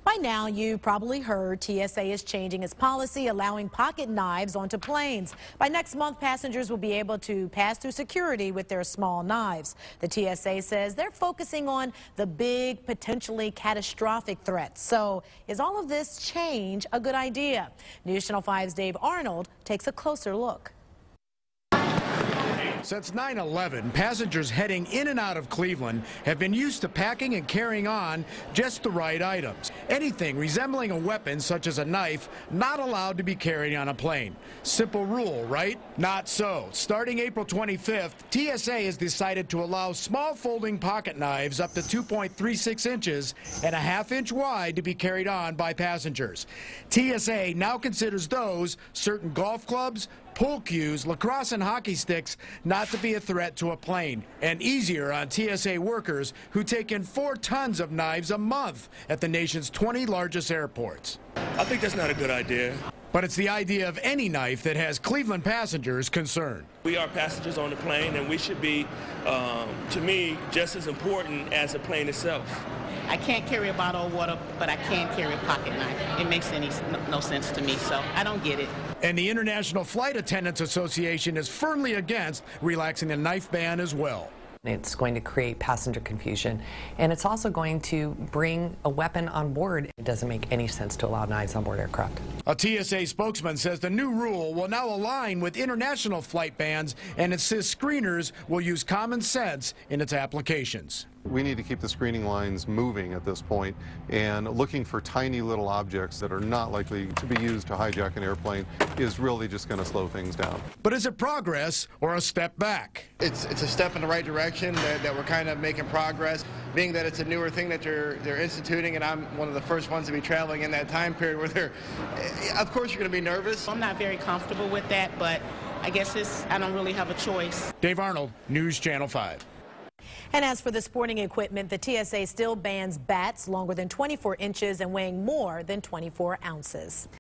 By now, you've probably heard TSA is changing its policy, allowing pocket knives onto planes. By next month, passengers will be able to pass through security with their small knives. The TSA says they're focusing on the big, potentially catastrophic threats. So is all of this change a good idea? News Channel 5's Dave Arnold takes a closer look. Since 9/11, passengers heading in and out of Cleveland have been used to packing and carrying on just the right items. Anything resembling a weapon, such as a knife, not allowed to be carried on a plane. Simple rule, right? Not so. Starting April 25th, TSA has decided to allow small folding pocket knives up to 2.36 inches and a ½ inch wide to be carried on by passengers. TSA now considers those, certain golf clubs, pool cues, lacrosse and hockey sticks not to be a threat to a plane, and easier on TSA workers who take in 4 tons of knives a month at the nation's 20 largest airports. I think that's not a good idea. But it's the idea of any knife that has Cleveland passengers concerned. We are passengers on the plane, and we should be, to me, just as important as the plane itself. I can't carry a bottle of water, but I can carry a pocket knife. It makes no sense to me, so I don't get it. And the International Flight Attendants Association is firmly against relaxing the knife ban as well. It's going to create passenger confusion, and it's also going to bring a weapon on board. It doesn't make any sense to allow knives on board aircraft. A TSA spokesman says the new rule will now align with international flight bans and insists screeners will use common sense in its applications. We need to keep the screening lines moving at this point, and looking for tiny little objects that are not likely to be used to hijack an airplane is really just going to slow things down. But is it progress or a step back? It's a step in the right direction that we're kind of making progress, being that it's a newer thing that they're instituting, and I'm one of the first ones to be traveling in that time period where of course you're going to be nervous. I'm not very comfortable with that, but I guess I don't really have a choice. Dave Arnold, News Channel 5. And as for the sporting equipment, the TSA still bans bats longer than 24 inches and weighing more than 24 ounces.